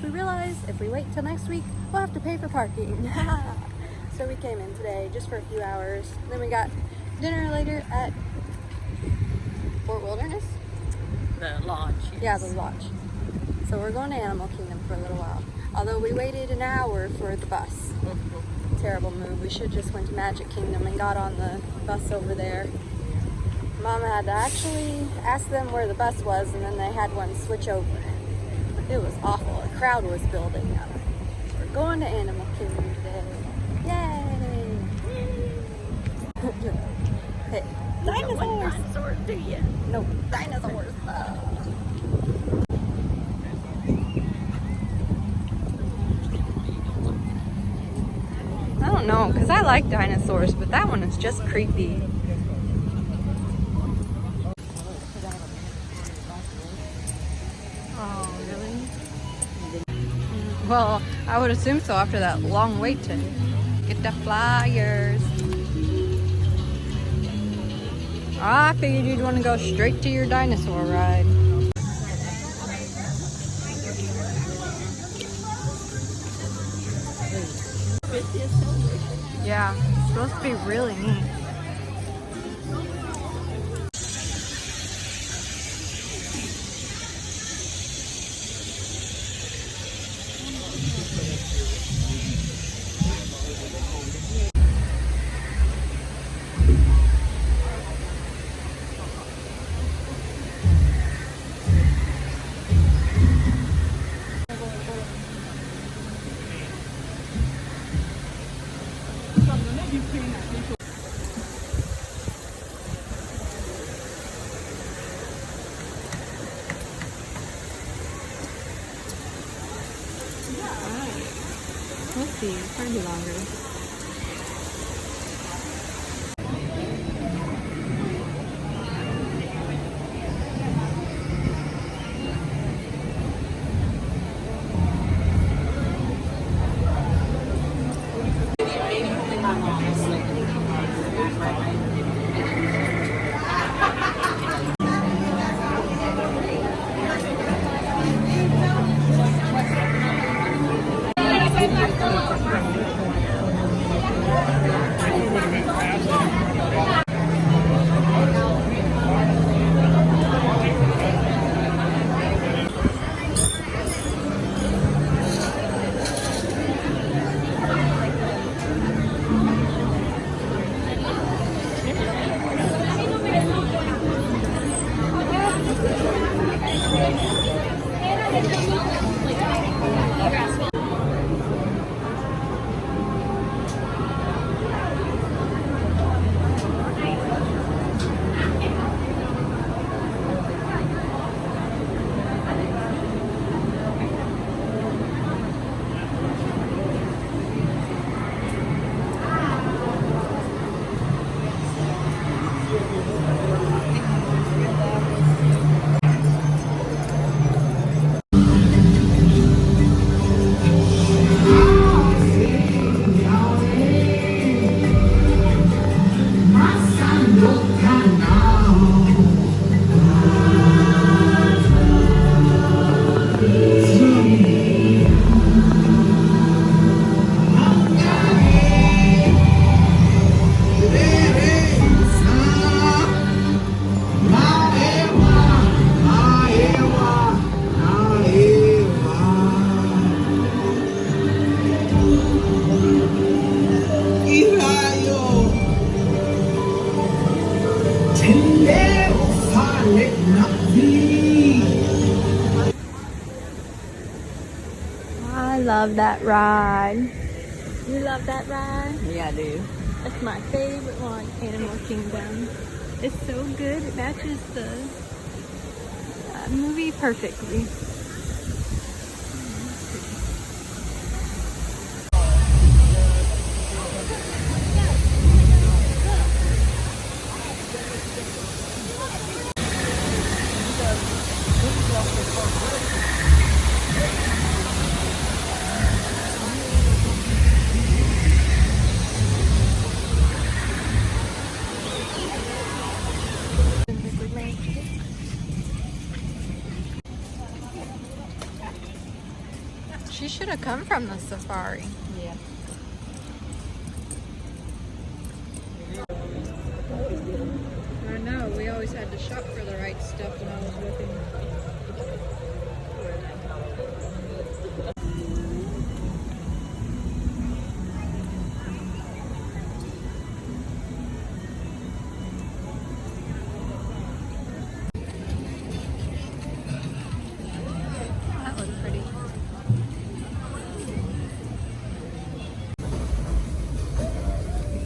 we realized if we wait till next week, we'll have to pay for parking. So we came in today just for a few hours. Then we got dinner later at Fort Wilderness. The lodge. Yes. Yeah, the lodge. So we're going to Animal Kingdom for a little while. Although we waited an hour for the bus. Terrible move. We should just went to Magic Kingdom and got on the bus over there. Mama had to actually ask them where the bus was, and then they had one switch over. It was awful. A crowd was building up. We're going to Animal Kingdom today. Yay! Hey, dinosaurs! Dinosaurs, do you? No, dinosaurs. I don't know, because I like dinosaurs, but that one is just creepy. Oh, really? Well, I would assume so after that long wait to get the flyers. I figured you'd want to go straight to your dinosaur ride. Yeah, it's supposed to be really neat. Let's see, it's gonna be longer. I love that ride. You love that ride? Yeah, I do. That's my favorite one, Animal Kingdom. It's so good. It matches the movie perfectly. She should have come from the safari. Yeah. I know, we always had to shop for the right stuff when I was with him. That looks pretty.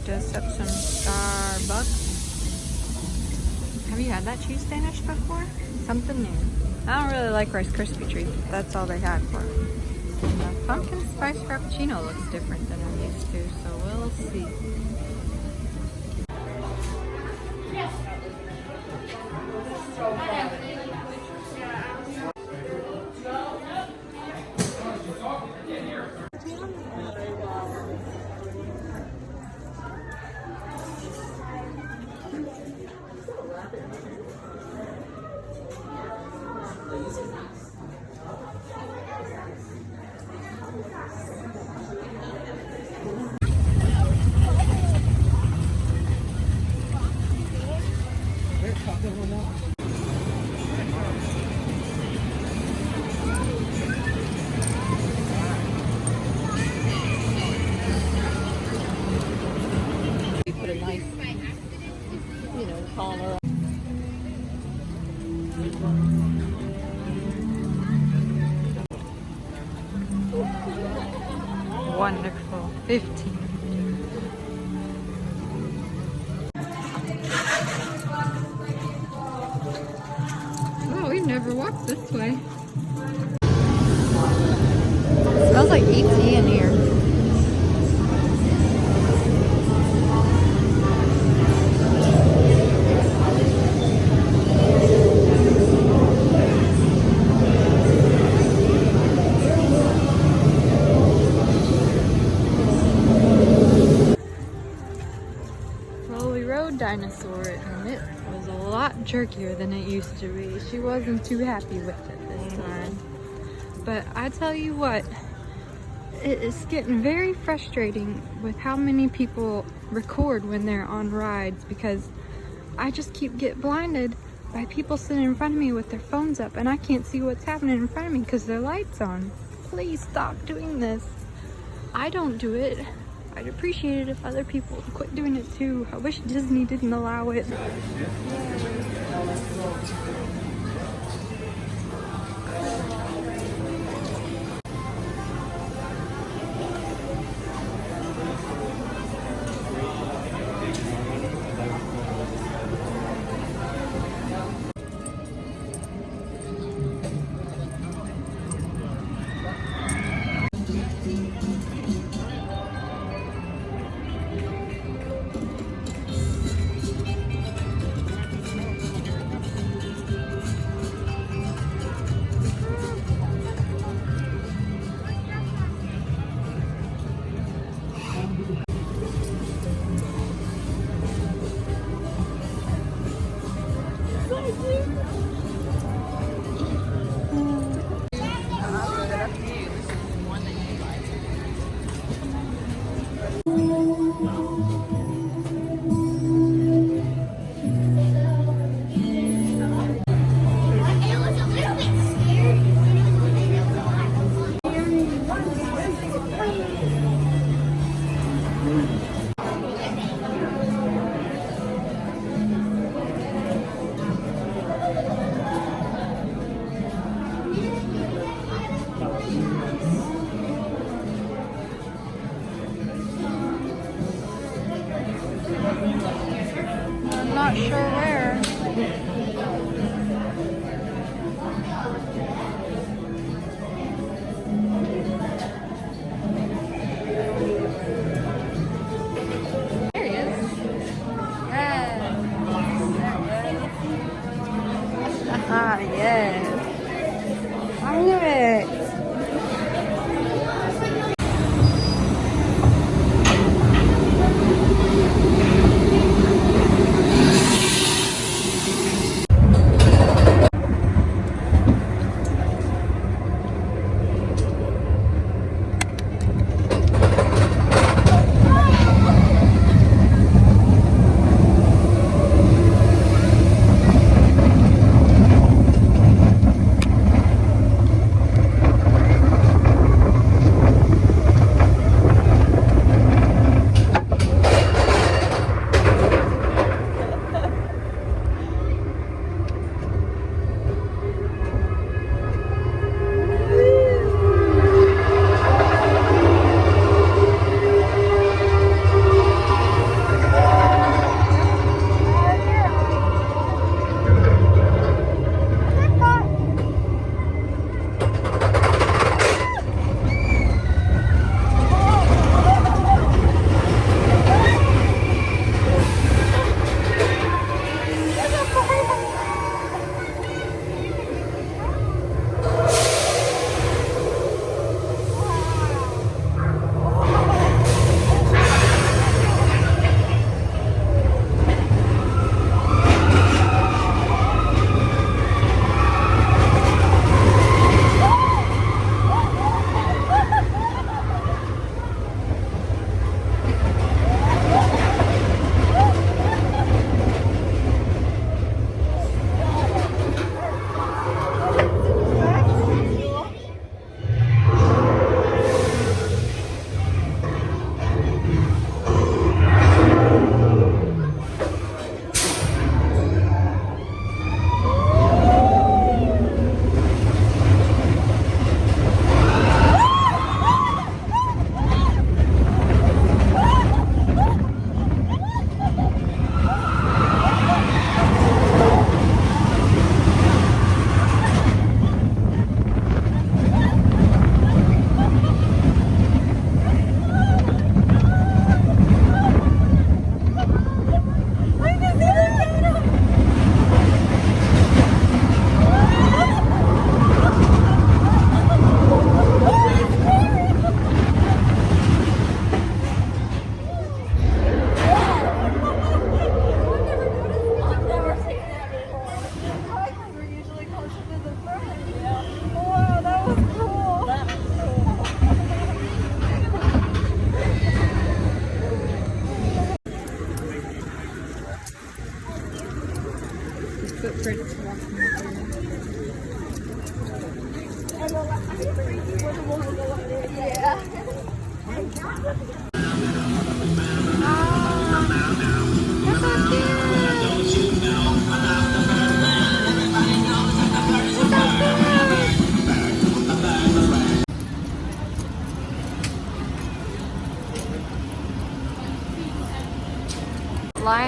Just up some Starbucks. Have you had that cheese Danish before? Something new. I don't really like Rice Krispie treats, but that's all they had for it. The pumpkin spice frappuccino looks different than I'm used to, so we'll see. You put a nice, collar. Wonderful. 15. Oh, we've never walked this way. It smells like ET in here. Well, we rode Dinosaur and it was a lot jerkier than it used to be. She wasn't too happy with it this time. But I tell you what, it is getting very frustrating with how many people record when they're on rides, because I just keep getting blinded by people sitting in front of me with their phones up and I can't see what's happening in front of me because their light's on. Please stop doing this. I don't do it. I'd appreciate it if other people would quit doing it too. I wish Disney didn't allow it.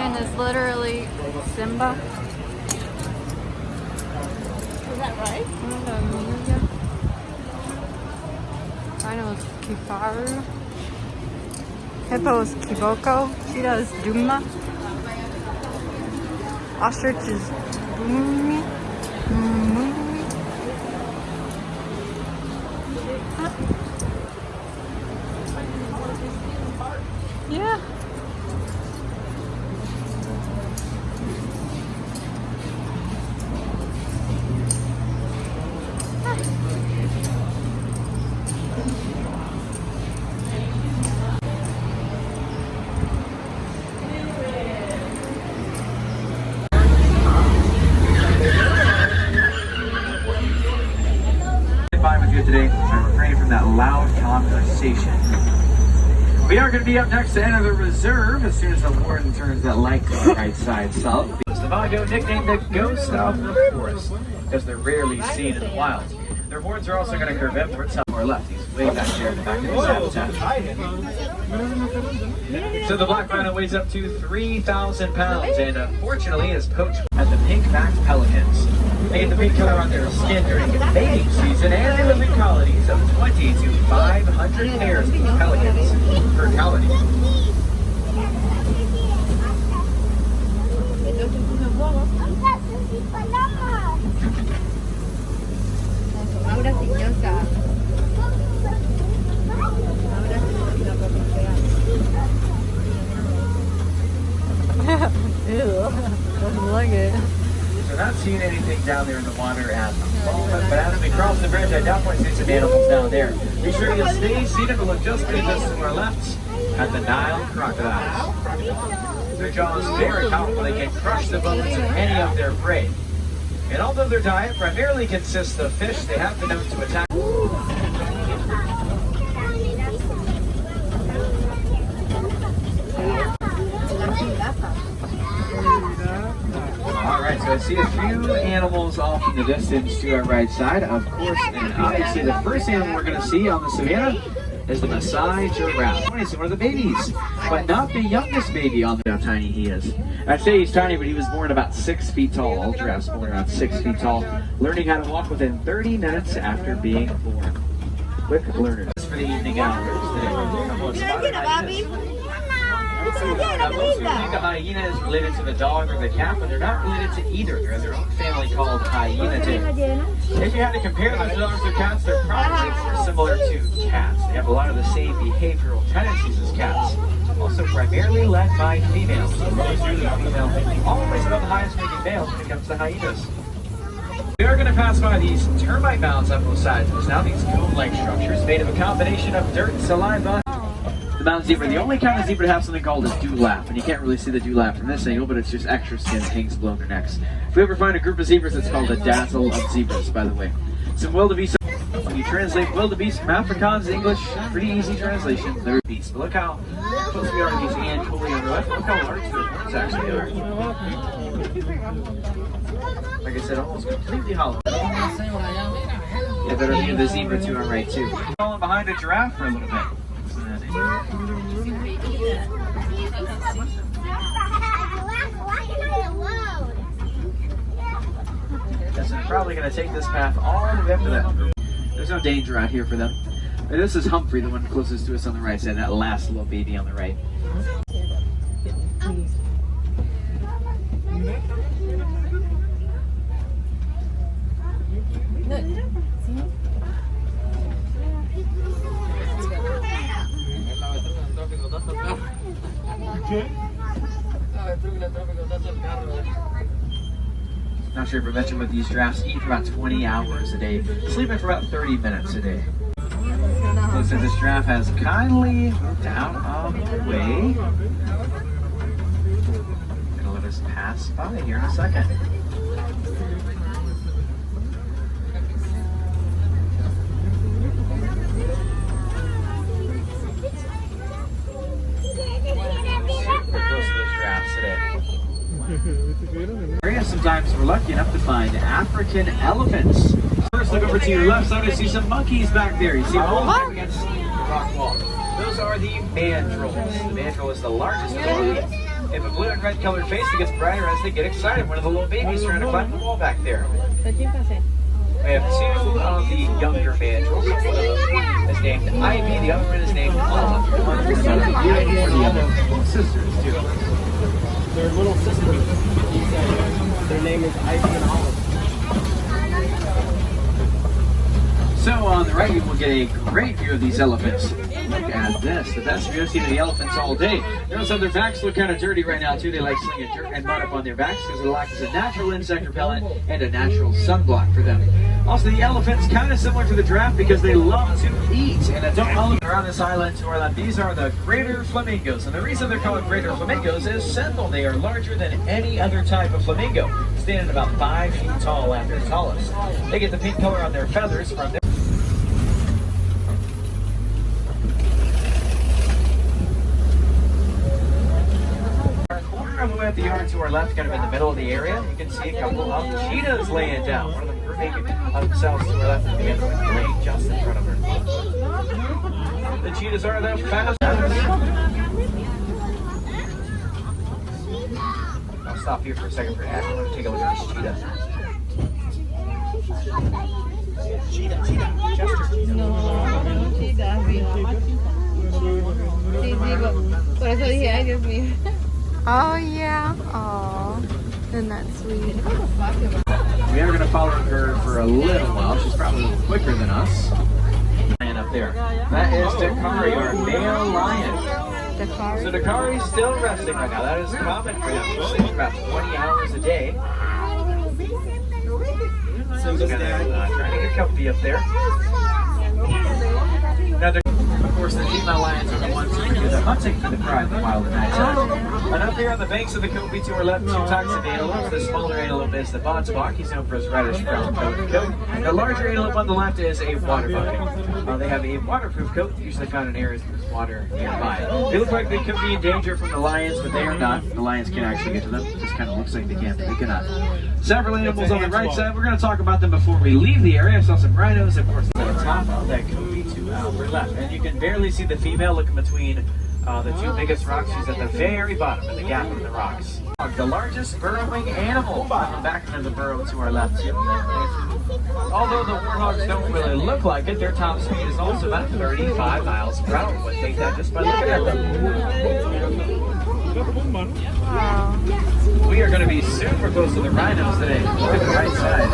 lion is literally Simba. Is that right? Rhino is Kifaru. Hippo is Kiboko. Cheetah is Duma. Ostrich is Bumi. Yeah. Fine with you today. I refrain from that loud conversation. We are going to be up next to enter the reserve as soon as the warden turns that light to the right side south. The Vago, nicknamed the Ghost of the Forest, because they're rarely seen in the wild. Their horns are also going to curve inward, south or left. He's way back there in the back of his habitat. So the black rhino weighs up to 3,000 pounds and unfortunately is poached at the pink-backed pelicans. They get the pink color on their skin during the mating season, and they live in colonies of 20 to 500 pairs of pelicans per colony. Doesn't like it. So not seeing anything down there in the water at the moment, but as we cross the bridge, I definitely see some animals down there. Be sure you stay seated, but look just pretty close to our left at the Nile crocodiles. Their jaws very powerful, they can crush the bones of any of their prey. And although their diet primarily consists of fish, they have been known to attack. Alright, so I see a few animals off in the distance to our right side, of course, and obviously the first animal we're going to see on the savannah is the Maasai giraffe. It's one of the babies, but not the youngest baby on how tiny he is. I'd say he's tiny, but he was born about 6 feet tall. All giraffes born around 6 feet tall, learning how to walk within 30 minutes after being born. Quick learners for the evening hours today. Most people think the hyena is related to the dog or the cat, but they're not related to either. They're in their own family called Hyenidae. If you had to compare those dogs or cats, they're probably similar to cats. They have a lot of the same behavioral tendencies as cats. Also primarily led by females. Most usually female, always above the highest ranking male when it comes to hyenas. We are going to pass by these termite mounds on both sides of us now. These cone-like structures made of a combination of dirt and saliva. The mountain zebra, the only kind of zebra to have something called a dewlap, and you can't really see the dewlap from this angle, but it's just extra skin hangs below their necks. If we ever find a group of zebras, it's called a dazzle of zebras, by the way. Some wildebeest. When you translate wildebeest from Afrikaans to English, pretty easy translation. They're beasts. But look how close we are to these ants fully on the left. Look how large their horns actually are. Like I said, almost completely hollow. Yeah, better view the zebra to our right too. Falling behind a giraffe for a little bit. Yes, I'm probably going to take this path all the way up to that. There's no danger out here for them. And this is Humphrey, the one closest to us on the right side, that last little baby on the right. Not sure if I mentioned, but these giraffes eat for about 20 hours a day, sleeping for about 30 minutes a day. Looks like this giraffe has kindly moved out of the way. Gonna let us pass by here in a second. Super close to those giraffes today. Sometimes we're lucky enough to find African elephants. First, look over to your left side. I see some monkeys back there. You see them all against the rock wall. Those are the mandrills. The mandrill is the largest of the monkeys. They have a blue and red colored face that gets brighter as they get excited. One of the little babies trying to climb the wall back there. We have two of the younger mandrills. One of them is named Ivy, the other one is named Olive. One of them Ivy for the other sisters, too. Their little sisters. Their name is Ivy and Olive. So on the right, you will get a great view of these elephants. Look at this, the best view I've seen of the elephants all day. Notice how their backs look kind of dirty right now too. They like slinging dirt and mud up on their backs because it acts as a natural insect repellent and a natural sunblock for them. Also, the elephants kind of similar to the giraffe because they love to eat. And don't all look around this island to our left. These are the greater flamingos, and the reason they're called greater flamingos is simple. They are larger than any other type of flamingo, standing about 5 feet tall at their tallest. They get the pink color on their feathers from their at the yard to our left, kind of in the middle of the area, you can see a couple of cheetahs laying down. One of them grouping themselves to our left and the other one laying just in front of her. The cheetahs are the fastest. I'll stop here for a second for a I want to take a look at this cheetah. Chester. No, por eso dije, ay Dios mío. Oh yeah. Aw. Isn't that sweet? We are going to follow her for a little while. She's probably a little quicker than us. Lion up there. That is Dakari, our male lion. Dakari? So Dakari's still resting right now. That is common for them. She's sleeping about 20 hours a day. Simba's dad. Trying to get comfy up there. Now, of course, the female lions are the ones who do the hunting for the pride of the wild at night time. And up here on the banks of the Kobe to our left, two types of antelopes. The smaller antelope is the bodsbok. He's known for his reddish brown coat. The larger antelope on the left is a water bucket. They have a waterproof coat, usually found in areas where there's water nearby. They look like they could be in danger from the lions, but they are not. The lions can actually get to them. It just kind of looks like they can, but they cannot. Several animals on the right side. We're going to talk about them before we leave the area. I saw some rhinos, of course, at the top of that Kobe to our left. And you can barely see the female looking between the two biggest rocks. She's at the very bottom in the gap of the rocks. The largest burrowing animal on the back end of the burrow to our left. Although the warthogs don't really look like it, their top speed is also about 35 miles per hour. Would think that just by looking at them. Wow. We are going to be super close to the rhinos today. Look at the right side.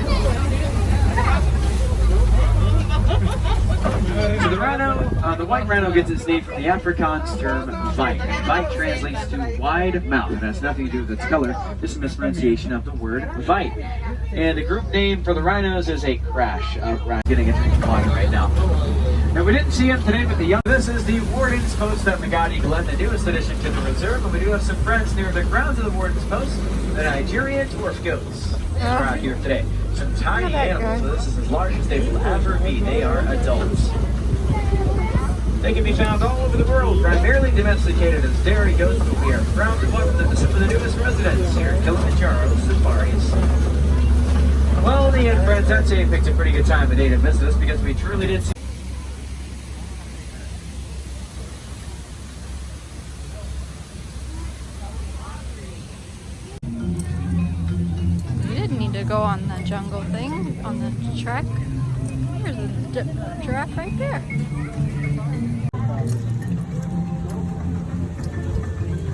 So the rhino, the white rhino gets its name from the Afrikaans term vite. Vite translates to wide mouth. It has nothing to do with its color. This is a mispronunciation of the word vite. And the group name for the rhinos is a crash of rhinos. Getting a drink of water right now. Now we didn't see him today, but this is the Warden's Post at Magadi Glen, the newest addition to the reserve. And we do have some friends near the grounds of the Warden's Post. The Nigerian dwarf goats are out here today. Some tiny animals, so this is as large as they will ever be. They are adults. They can be found all over the world, primarily domesticated as dairy goats, but we are proud to welcome them to some of the newest residents here in Kilimanjaro safaris. Well, me and friends, I'd say picked a pretty good time today to visit us because we truly did see. We didn't need to go on the jungle thing, on the trek. There's a giraffe right there.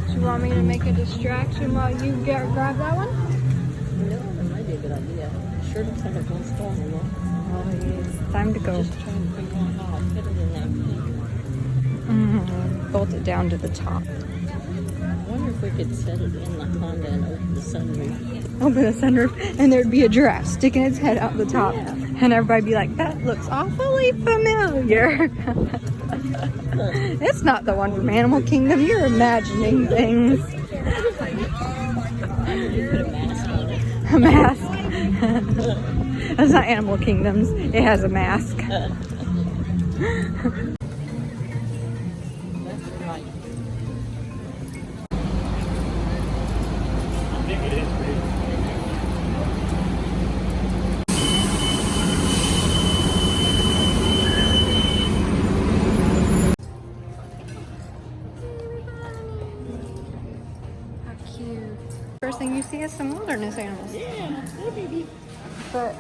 Do you want me to make a distraction while you grab that one? No, that might be a good idea. Sure looks like it's one stone, you know. Oh, yes. Time to go. Just trying to figure out how I fit it in there. Bolt it down to the top. I wonder if we could set it in the Honda and open the sunroof. Open the sunroof, and there'd be a giraffe sticking its head out the top. Yeah. And everybody'd be like, that looks awfully familiar. It's not the one from Animal Kingdom. You're imagining things. You put a mask on it. A mask. That's not Animal Kingdoms. It has a mask. That's right. thing you see is some wilderness animals. Yeah, hey, baby. But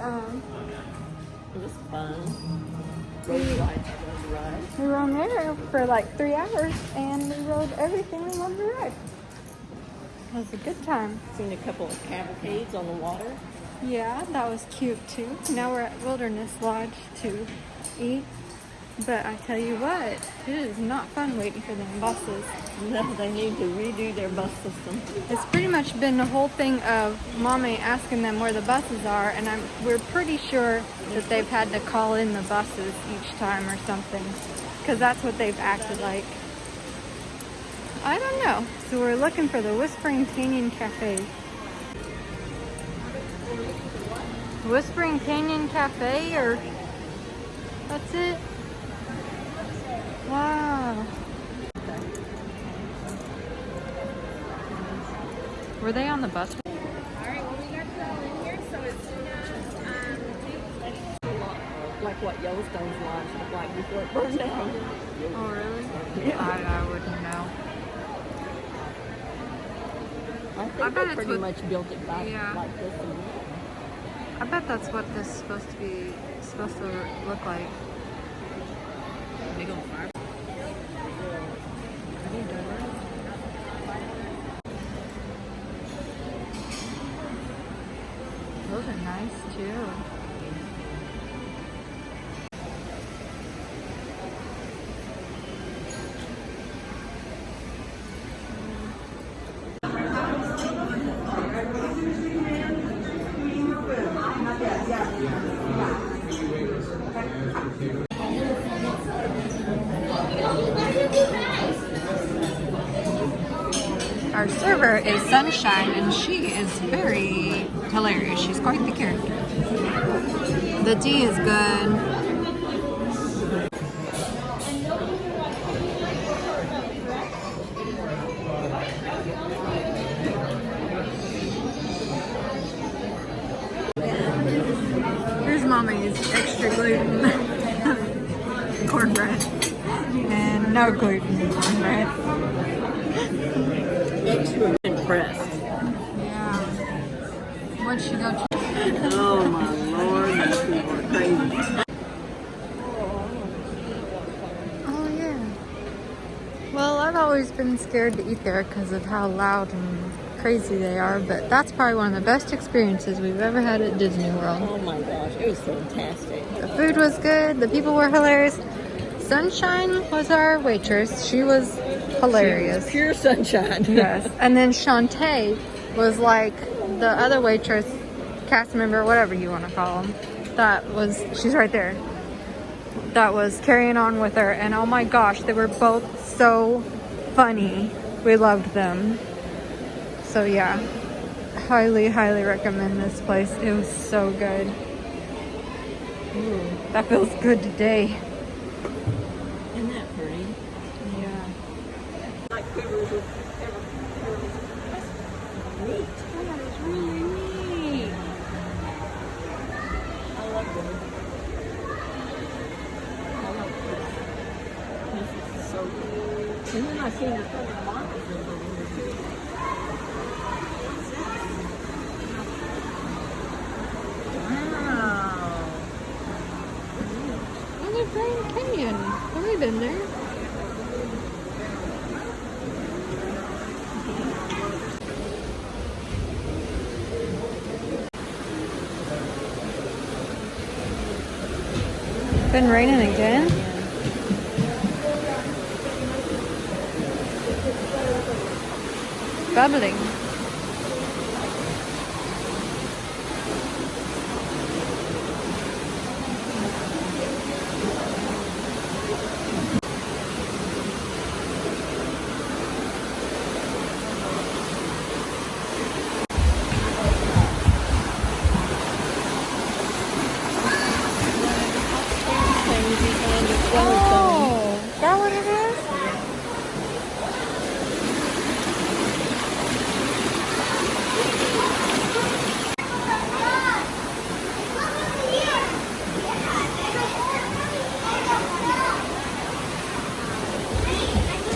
It was fun. Road ride. we were on there for like 3 hours and we rode everything we wanted to ride. It was a good time. Seen a couple of cavalcades on the water. Yeah, that was cute too. Now we're at Wilderness Lodge to eat. But I tell you what, it is not fun waiting for them buses. No, they need to redo their bus system. It's pretty much been the whole thing of Mommy asking them where the buses are, and we're pretty sure that they've had to call in the buses each time or something, because that's what they've acted like. I don't know. So we're looking for the Whispering Canyon Cafe. Whispering Canyon Cafe, or that's it? Wow. Were they on the bus? Alright, well we got people in here, so as soon as Like what Yellowstone's lodge looked like before it burned down. Oh, really? Yeah. I wouldn't know. I think I bet they it's pretty what- much built it back Yeah. like this. I bet that's what this is supposed to look like. Big old fire. Those are nice too. Our server is Sunshine, and she is very hilarious. She's quite the character. The tea is good. Here's Mommy's extra gluten cornbread and no gluten cornbread. Extra impressed. Yeah. What'd she go to? Oh my lord, these people are crazy. Oh yeah. Well, I've always been scared to eat there because of how loud and crazy they are, but that's probably one of the best experiences we've ever had at Disney World. Oh my gosh, it was fantastic. The food was good, the people were hilarious. Sunshine was our waitress. She was hilarious. Pure sunshine. Yes. And then Shantae was like the other waitress, cast member, whatever you want to call them. She's right there. That was carrying on with her. And oh my gosh, they were both so funny. We loved them. So yeah, highly, highly recommend this place. It was so good. Ooh, that feels good today. Isn't that pretty? Yeah. Like quivers with neat. That is really neat. I love them. I love this. This is so good. And then I seen the feather markers over here too. Wow. And the Grand Canyon. Have we been there? Been raining again? Bubbling. Oh, is that what it is?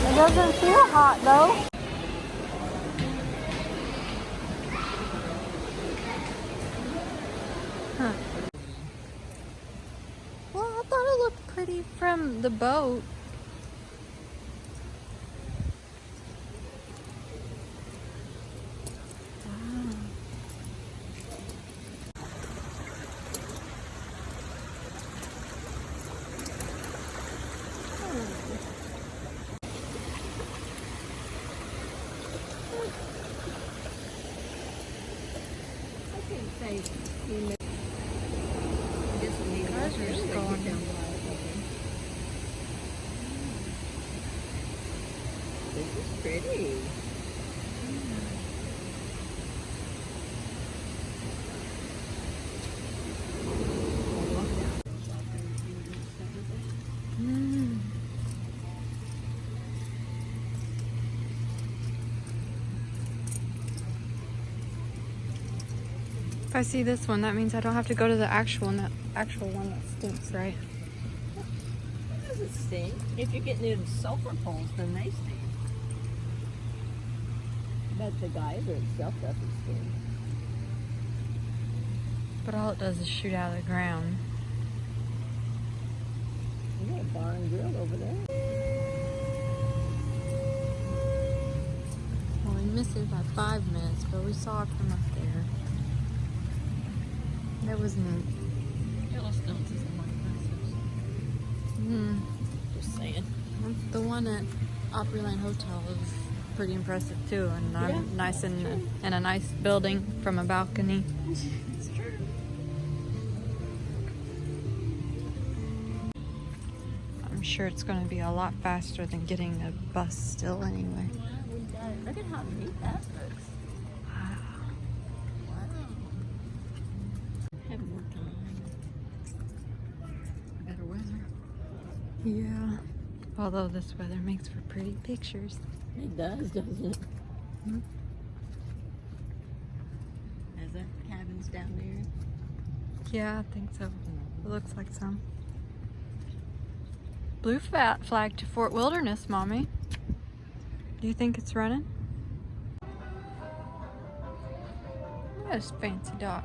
It doesn't feel hot though. see from the boat. I can't say you know. This one needs Cars are just going. This is pretty. Mm. If I see this one, that means I don't have to go to the actual one. That actual one that stinks, right? It doesn't stink. If you get near the sulfur poles, then they stink. But the geyser itself doesn't stink. But all it does is shoot out of the ground. You got a bar and grill over there. Well, we missed it by 5 minutes, but we saw it from up there. That was neat. Yellowstone's is among places. Mm. Just saying. The one at Opryland Hotel is pretty impressive too, and Yeah, nice in true. a nice building from a balcony. It's true. I'm sure it's going to be a lot faster than getting a bus still anyway. Look at how neat that looks. Wow. Have more time. Better weather. Yeah. Although this weather makes for pretty pictures. It does, doesn't it? Hmm? Is that cabins down there? Yeah, I think so. It looks like some. Blue flag to Fort Wilderness, Mommy. Do you think it's running? Look at this fancy dock.